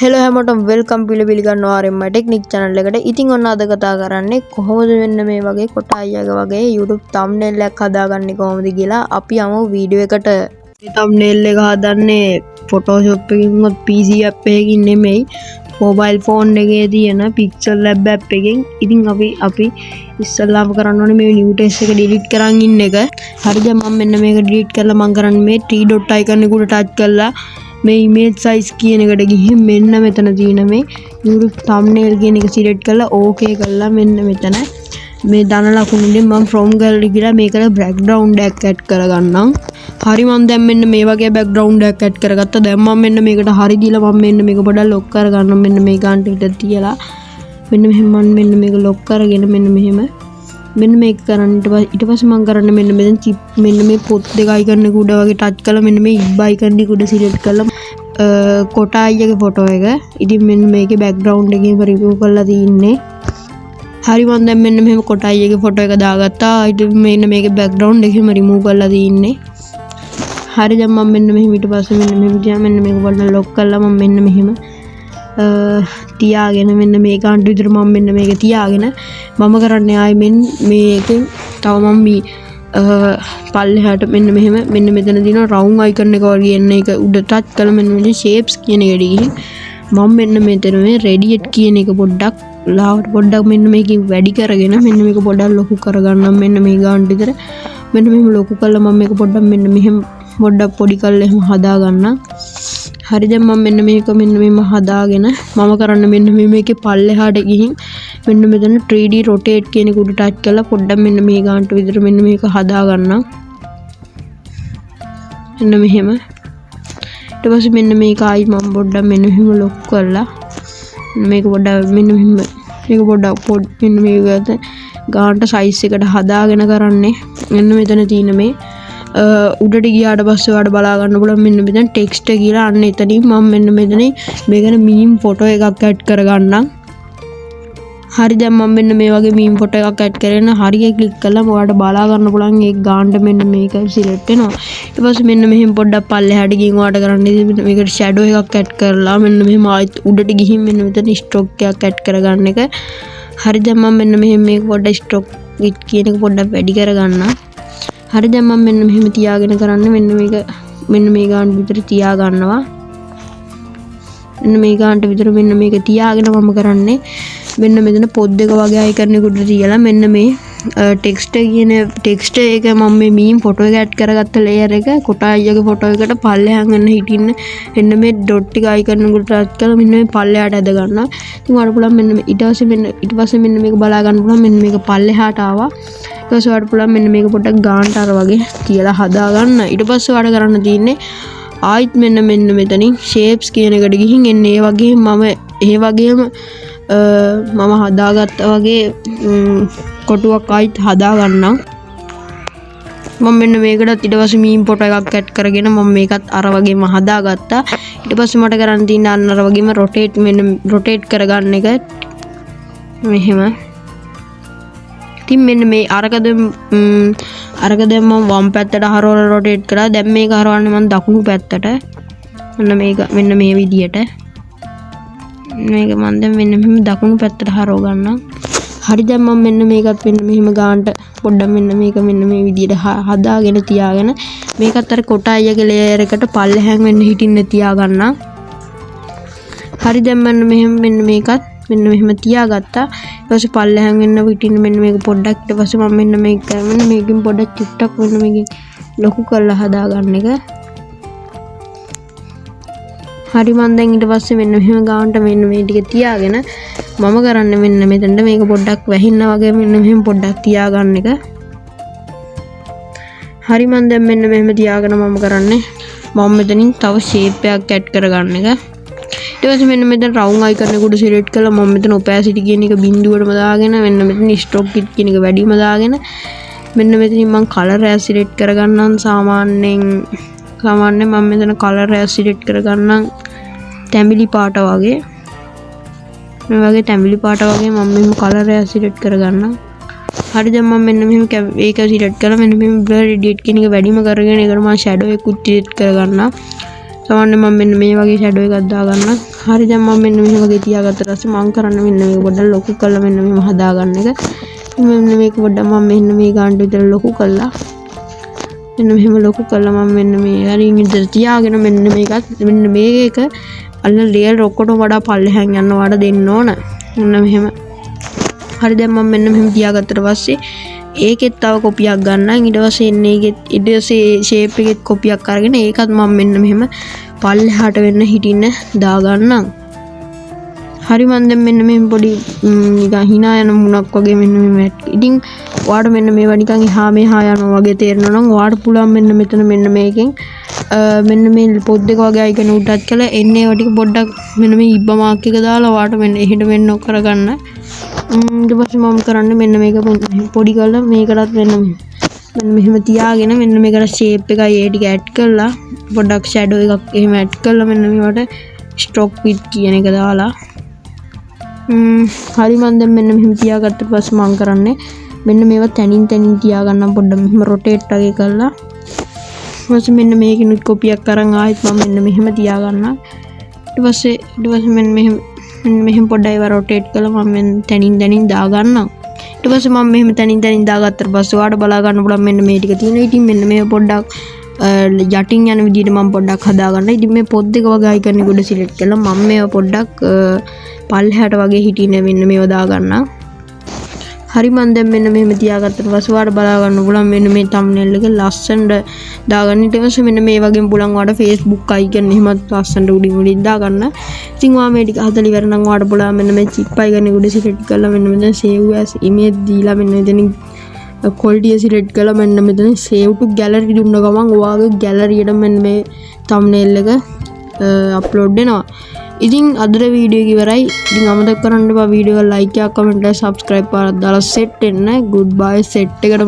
Hello හැමෝටම welcome පිළිගන්නවා RMI technique channel එකට. ඉතින් ඔන්න අද කතා කරන්නේ කොහොමද මෙන්න මේ වගේ කොටායියක වගේ YouTube thumbnail එකක් හදාගන්නේ කොහොමද කියලා. අපි යමු වීඩියෝ එකට. මේ thumbnail එක හදන්නේ Photoshop එකකින් PC app එකකින් නෙමෙයි. mobile phone එකේ තියෙන Pixel Lab app එකෙන්. ඉතින් අපි ඉස්සල්ලාම කරන්න ඕනේ මේ new test එක delete කරන් ඉන්න එක. හරිද? මම මෙන්න මේක delete කරලා මම කරන්නේ මේ 3 dot icon එකට touch කරලා මේ image size කියන එකට ගිහින් මෙන්න මෙතන තියෙන මේ YouTube thumbnail කියන එක select කරලා okay කරලා මෙන්න මෙතන මේ දන ලකුණෙන් මම from gallery කියලා මේකට background එකක් add කරගන්නම්. හරි මම දැන් මෙන්න මේ වගේ background එකක් add කරගත්තා. දැන් මම මෙන්න මේකට හරි දීලා මම මෙන්න මේක පොඩ්ඩක් lock කරගන්නම්. මෙන්න මේ ගානට හිට තියලා මෙන්න මෙහෙම මම මෙන්න මේක lock කරගෙන මෙන්න මේක කරන්න ඊට පස්සේ මම කරන්නේ මෙන්න මෙතන chip මෙන්න මේ පොත් දෙක icon එක උඩ වගේ touch කරලා මෙන්න මේ ඉබ් icon එක උඩ select කරලා කොටායියගේ photo එක. ඉතින් මෙන්න මේකේ background එකේම remove කරලා තින්නේ. හරි මම දැන් මෙන්න මෙහෙම කොටායියගේ photo එක දාගත්තා. ඉතින් මෙන්න මේකේ background එකේම remove කරලා තින්නේ. හරි දැන් මම මෙන්න මෙහෙම ඊට පස්සේ මෙන්න මෙහෙම ගියා මෙන්න මේක පොඩ්ඩක් lock කරලා මම මෙන්න මෙහෙම තියාගෙන මෙන්න මේ කාන්ට විතර මම මෙන්න මේක තියාගෙන මම කරන්නේ ආයි මේකෙන් තව මම පල්ලෙහාට මෙන්න මෙතන දින round icon එක වගේ එන්න එක උඩ touch කරලා මෙන්න මේ shapes කියන එකට ගිහින් මම මෙන්න මෙතන මේ radiate කියන එක පොඩ්ඩක් මෙන්න මේකෙන් වැඩි කරගෙන මෙන්න මේක පොඩ්ඩක් ලොකු කරගන්නම් මෙන්න මේ ගානට විතර මෙන්න මෙහෙම ලොකු කරලා මම මේක පොඩ්ඩක් මෙන්න මෙහෙම පොඩ්ඩක් පොඩි කරලා එහෙම හදා ගන්නම්. හරි දැන් මම මෙන්න මේක මෙන්න මෙහෙම හදාගෙන මම කරන්නේ මෙන්න මේකේ පල්ලෙහාට ගිහින් මෙන්න මෙතන 3D rotate කියන එක උඩ touch කරලා පොඩ්ඩක් මෙන්න මේ ගානට විතර මෙන්න මේක හදා ගන්නම්. මෙන්න මෙහෙම ඊට පස්සේ මෙන්න මේක ආයි මම පොඩ්ඩක් මෙන්න මෙහෙම lock කරලා මේක පොඩ්ඩක් මෙන්න මෙහෙම මේක පොඩ්ඩක් මෙන්න මේක ගානට size එකට හදාගෙන කරන්නේ. මෙන්න මෙතන තියෙන මේ උඩට ගියාට පස්සේ ඔයාලට බලා ගන්න පුළුවන් මෙන්න මෙතන text කියලා අන්න එතනින් මම මෙන්න මෙතන මේකන meme photo එකක් add කරගන්නම්. හරි දැන් මම මෙන්න මේ වගේ meme photo එකක් add කරගෙන හරිය click කළාම ඔයාලට බලා ගන්න පුළුවන් ඒ ගානට මෙන්න මේක select වෙනවා. ඊට පස්සේ මෙන්න මෙහෙම පොඩ්ඩක් පල්ලෙහාට ගිහින් ඔයාලට කරන්නේ මේකට shadow එකක් add කරලා මෙන්න මෙහෙම ආයෙත් උඩට ගිහින් මෙන්න මෙතන stroke එකක් add කරගන්න එක. හරි දැන් මම මෙන්න මෙහෙම මේක පොඩ්ඩක් stroke width කියන එක පොඩ්ඩක් වැඩි කරගන්නම්. හරි දැන් මම මෙන්න මෙහෙම තියාගෙන කරන්නේ මෙන්න මේ ගානට විතර තියා ගන්නවා. මෙන්න මේ ගානට විතර මෙන්න මේක තියාගෙන මම කරන්නේ මෙන්න මෙතන පොත් දෙක වගේ icon එක උඩ තියලා මෙන්න මේ text එක මම මේ meme photo එක add කරගත්ත layer එක කොටායියගේ photo එකට පල්ලෙහාන් යන හිටින්න එන්න මේ dot ටික icon එකට touch කරලා මෙන්න මේ පල්ලෙහාට ඇද ගන්නවා. ඉතින් ඔයාලට පුළුවන් මෙන්න ඊට පස්සේ මෙන්න මේක බලා ගන්න පුළුවන් මෙන්න මේක පල්ලෙහාට ආවා. ඊට පස්සේ ඔයාලට පුළුවන් මෙන්න මේක පොඩ්ඩක් ගානට අර වගේ තියලා හදා ගන්න. ඊට පස්සේ ඔයාලට කරන්න තියෙන්නේ ආයිත් මෙන්න මෙතනින් shapes කියන එකට ගිහින් එන්න ඒ වගේම මම හදාගත්තා වගේ කොටුවක් ආයිත් හදා ගන්නම්. මම මෙන්න මේකටත් ඊට පස්සේ meme photo එකක් add කරගෙන මම මේකත් අර වගේම හදාගත්තා. ඊට පස්සේ මට කරන්න තියෙන්නේ අන්න අර වගේම rotate කරගන්න එක මෙහෙම. ඉතින් මෙන්න මේ අරක දැන් මම වම් පැත්තට හරවලා rotate කරා. දැන් මේක හරවන්නේ මම දකුණු පැත්තට. මෙන්න මේ විදියට. මේක මම දැන් මෙන්න මෙහෙම දකුණු පැත්තට හරව ගන්නම්. හරි දැන් මම මෙන්න මේකත් මෙන්න මෙහෙම ගානට පොඩ්ඩක් මෙන්න මේ විදියට හදාගෙන තියාගෙන මේකත් අර කොටායියගේ layer එකට පල්ලෙහාන් වෙන්න හිටින්න තියා ගන්නම්. හරි දැන් මෙන්න මේකත් මෙන්න මෙහෙම තියාගත්තා. ඊට පස්සේ පල්ලෙහාන් වෙන්න හිටින්න මෙන්න මේක පොඩ්ඩක් ඊට පස්සේ මම මෙන්න මේකෙන් පොඩ්ඩක් චුට්ටක් මෙන්න මේකෙන් ලොකු කරලා හදා ගන්න එක. හරි මම දැන් ඊට පස්සේ මෙන්න මෙහෙම ගානට මෙන්න මේ ටික තියාගෙන මම කරන්නේ මෙන්න මෙතනට මේක පොඩ්ඩක් වැහින්න වගේ මෙන්න මෙහෙම පොඩ්ඩක් තියාගන්න එක. හරි මම දැන් මෙන්න මෙහෙම තියාගෙන මම කරන්නේ මම මෙතනින් තව shape එකක් add කරගන්න එක. ඊට පස්සේ මෙන්න මෙතන round icon එක උඩ select කරලා මම මෙතන opacity කියන එක බිඳුවටම දාගෙන මෙන්න මෙතන stroke width කියන එක වැඩිම දාගෙන මෙන්න මෙතනින් මම color as select කරගන්නම්. සාමාන්‍යයෙන් මම මෙතන color as select කරගන්නම් තැඹිලි පාට වගේ. මේ වගේ තැඹිලි පාට වගේ මම මෙහෙම color as select කරගන්නම්. හරි දැන් මම මෙන්න මෙහෙම ඒක select කරලා මෙන්න මෙහෙම blur radiate කියන එක වැඩිම කරගෙන ඒකට මම shadow එකකුත් select කරගන්නම්. සමහරවිට මම මෙන්න මේ වගේ ෂැඩෝ එකක් දාගන්න. හරි දැන් මම මෙන්න මේ වගේ තියාගත්තට පස්සේ මම කරන්නේ මෙන්න මේක පොඩ්ඩක් ලොකු කරලා මෙන්න මෙහෙම හදාගන්න එක. මෙන්න මේක පොඩ්ඩක් මම මෙන්න මේ ගානට විතර ලොකු කරලා මෙන්න මෙහෙම ලොකු කරලා මම මෙන්න මේ හරි විදිහට තියාගෙන මෙන්න මේකත් මෙන්න මේක අන්න රියල් ඔක්කොටම වඩා පල්ලෙහාන් යන්න වඩා දෙන්න ඕන. මෙන්න මෙහෙම. හරි දැන් මම මෙන්න මෙහෙම තියාගත්තට පස්සේ ඒකෙත් තව කොපියක් ගන්නම්. ඊට පස්සේ එන්නේ ඒකෙත් ඊට පස්සේ ෂේප් එකෙත් කොපියක් අරගෙන ඒකත් මම මෙන්න මෙහෙම පල්ලෙහාට වෙන්න හිටින්න දාගන්නම්. හරි මම දැන් මෙන්න මෙහෙම පොඩි නිකන් hina යන මුණක් වගේ මෙන්න මෙහෙම ඉතින් ඔයාලට මෙන්න මේවා නිකන් එහා මෙහා යනවා වගේ තේරෙනවා නම් ඔයාලට පුළුවන් මෙන්න මෙතන මෙන්න මේකෙන් මෙන්න මේ පොත් දෙක වගේ අයිකන උඩට කළා එන්නේ ඒවා ටික පොඩ්ඩක් මෙන්න මේ ඉබ්බ මාක් එක දාලා ඔයාලට මෙන්න එහෙට වෙන්න කරගන්න. ඊට පස්සේ මම කරන්නේ මෙන්න මේක පොඩි කරලා මේකටත් මෙන්න මෙහෙම තියාගෙන මෙන්න මේකට ෂේප් එකයි ඒ ටික ඇඩ් කරලා පොඩ්ඩක් ෂැඩෝ එකක් එහෙම ඇඩ් කරලා මෙන්න මේවට ස්ට්‍රෝක් විත් කියන එක දාලා හරි මම දැන් මෙන්න මෙහෙම තියාගත්තට පස්සේ මම කරන්නේ මෙන්න මේවා තනින් තියාගන්නම් පොඩ්ඩක් මෙහෙම රොටේට් වගේ කරලා ඊට මෙන්න මේකිනුත් කොපියක් අරන් ආයෙත් මම මෙන්න මෙහෙම තියාගන්නම්. ඊට පස්සේ මෙහෙම පොඩ්ඩක් ඒවා රොටේට් කරලා මම තනින් දාගන්නම්. ඊට පස්සේ මම මෙහෙම තනින් දාගත්තට පස්සේ ඔයාලට බලා ගන්න පුළුවන් මෙන්න මේ ටික තියෙනවා. ඉතින් මෙන්න මේ පොඩ්ඩක් යටින් යන විදිහට මම පොඩ්ඩක් හදාගන්න. ඉතින් මේ පොත් දෙක වගේ අයිකන් එක උඩ සිලෙක්ට් කරලා මම මේවා පොඩ්ඩක් පල්ලෙහාට වගේ හිටින්න මෙන්න මේවා දාගන්නම්. හරි මම දැන් මෙන්න මෙහෙම තියාගත්තට පස්සේ ඔයාලට බලා ගන්න පුළුවන් මෙන්න මේ thumbnail එක ලස්සනට දාගන්න. ඊට පස්සේ මෙන්න මේ වගේම පුළුවන් ඔයාලට Facebook icon එහෙමත් ලස්සනට උඩින් දාගන්න. ඉතින් ඔයා මේ ටික හදලා ඉවර නම් ඔයාලට පුළුවන් මෙන්න මේ chip icon එක උඩ select කරලා මෙන්න මෙතන save as image දීලා මෙන්න මෙතනින් quality select කරලා මෙන්න මෙතන save to gallery දුන්න ගමන් ඔයාගේ gallery එකට මෙන්න මේ thumbnail එක upload වෙනවා. ඉතින් අදට වීඩියෝ එක ඉවරයි. ඉතින් අමතක කරන්න එපා වීඩියෝ එක like එකක් comment එකක් subscribe පාරක් දාලා set වෙන්න. goodbye set එකට